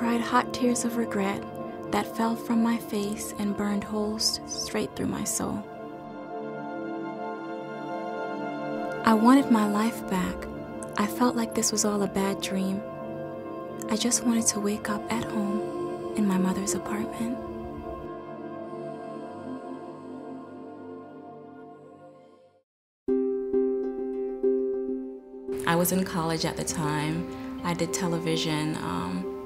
cried hot tears of regret that fell from my face and burned holes straight through my soul. I wanted my life back. I felt like this was all a bad dream. I just wanted to wake up at home in my mother's apartment. I was in college at the time. I did television.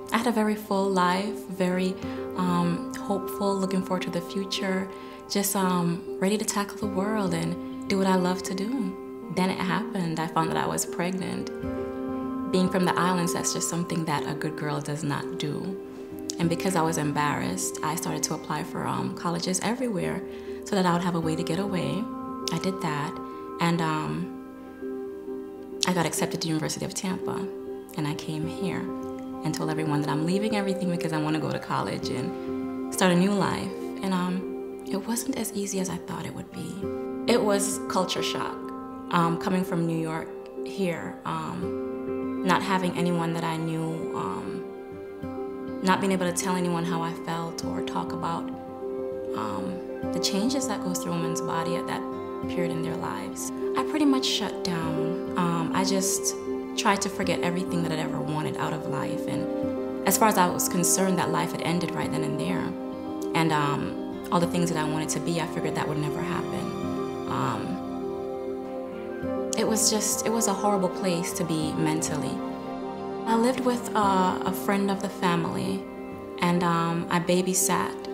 I had a very full life, very hopeful, looking forward to the future, just ready to tackle the world and do what I love to do. Then it happened. I found that I was pregnant. Being from the islands, that's just something that a good girl does not do. And because I was embarrassed, I started to apply for colleges everywhere so that I would have a way to get away. I did that, and I got accepted to University of Tampa, and I came here and told everyone that I'm leaving everything because I want to go to college and start a new life. And it wasn't as easy as I thought it would be. It was culture shock, coming from New York here, not having anyone that I knew, not being able to tell anyone how I felt or talk about the changes that goes through a woman's body at that period in their lives. I pretty much shut down. I just tried to forget everything that I'd ever wanted out of life. And as far as I was concerned, that life had ended right then and there. And all the things that I wanted to be, I figured that would never happen. It was a horrible place to be mentally. I lived with a friend of the family, and I babysat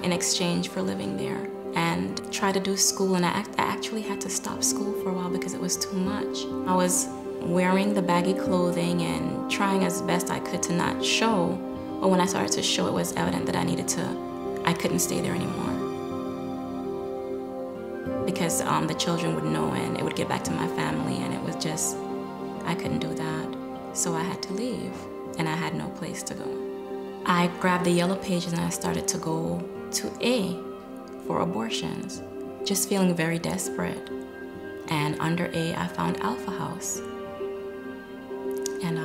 in exchange for living there, and tried to do school, and I actually had to stop school for a while because it was too much. I was wearing the baggy clothing and trying as best I could to not show, but when I started to show, it was evident that I couldn't stay there anymore. Because the children would know and it would get back to my family, and it was just, I couldn't do that. So I had to leave, and I had no place to go. I grabbed the Yellow Pages and I started to go to A for abortions, just feeling very desperate. And under A, I found Alpha House. And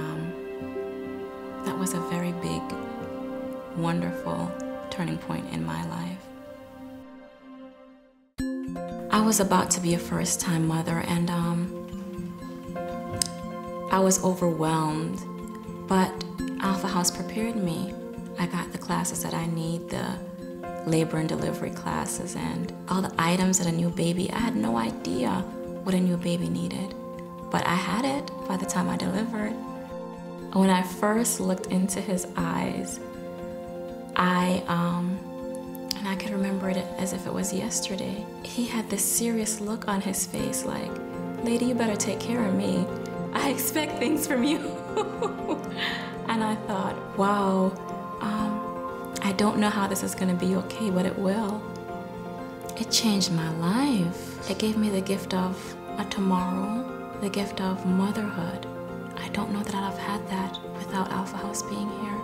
that was a very big, wonderful turning point in my life. I was about to be a first-time mother, and I was overwhelmed, but Alpha House prepared me. I got the classes that I need, the labor and delivery classes, and all the items that a new baby, I had no idea what a new baby needed, but I had it by the time I delivered. When I first looked into his eyes, and I could remember it as if it was yesterday. He had this serious look on his face like, lady, you better take care of me. I expect things from you. And I thought, wow, I don't know how this is gonna be okay, but it will. It changed my life. It gave me the gift of a tomorrow, the gift of motherhood. I don't know that I'd have had that without Alpha House being here.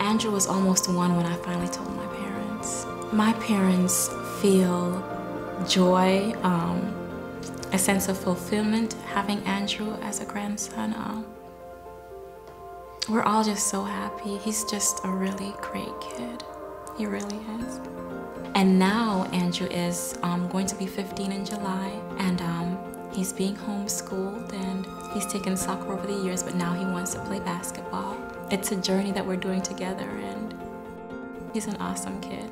Andrew was almost 1 when I finally told my parents. My parents feel joy, a sense of fulfillment having Andrew as a grandson. We're all just so happy. He's just a really great kid. He really is. And now Andrew is going to be 15 in July, and he's being homeschooled, and he's taken soccer over the years, but now he wants to play basketball. It's a journey that we're doing together, and he's an awesome kid.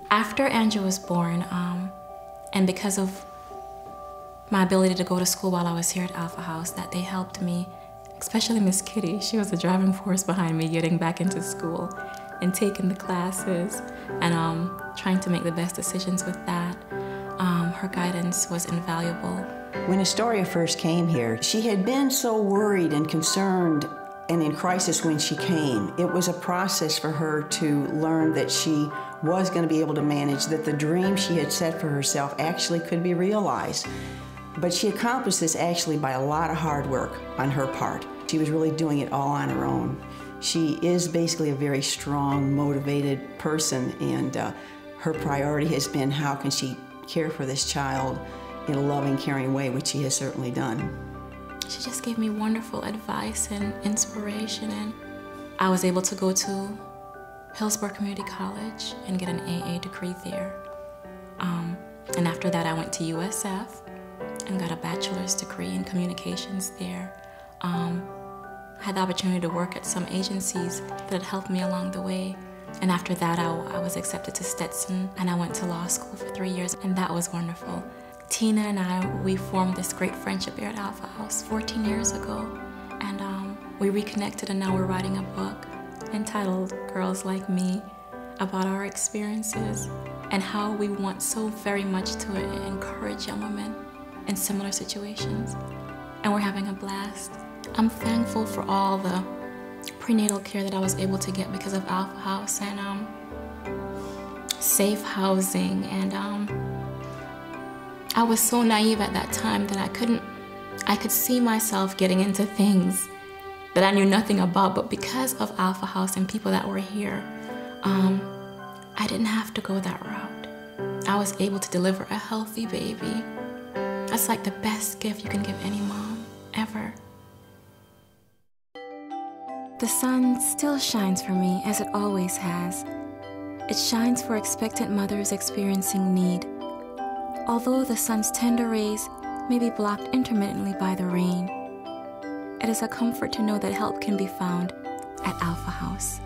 After Andrew was born, and because of my ability to go to school while I was here at Alpha House, that they helped me, especially Miss Kitty. She was the driving force behind me getting back into school and taking the classes and trying to make the best decisions with that. Her guidance was invaluable. When Astoria first came here, she had been so worried and concerned and in crisis when she came. It was a process for her to learn that she was going to be able to manage, that the dream she had set for herself actually could be realized. But she accomplished this actually by a lot of hard work on her part. She was really doing it all on her own. She is basically a very strong, motivated person, and her priority has been how can she care for this child in a loving, caring way, which she has certainly done. She just gave me wonderful advice and inspiration, and I was able to go to Hillsborough Community College and get an AA degree there. And after that, I went to USF and got a bachelor's degree in communications there. I had the opportunity to work at some agencies that helped me along the way. And after that, I was accepted to Stetson, and I went to law school for 3 years, and that was wonderful. Tina and I, we formed this great friendship here at Alpha House 14 years ago, and we reconnected, and now we're writing a book entitled Girls Like Me, about our experiences and how we want so very much to encourage young women in similar situations. And we're having a blast. I'm thankful for all the prenatal care that I was able to get because of Alpha House and safe housing. And I was so naive at that time that I could see myself getting into things that I knew nothing about, but because of Alpha House and people that were here, I didn't have to go that route. I was able to deliver a healthy baby. That's like the best gift you can give any mom, ever. The sun still shines for me as it always has. It shines for expectant mothers experiencing need. Although the sun's tender rays may be blocked intermittently by the rain, it is a comfort to know that help can be found at Alpha House.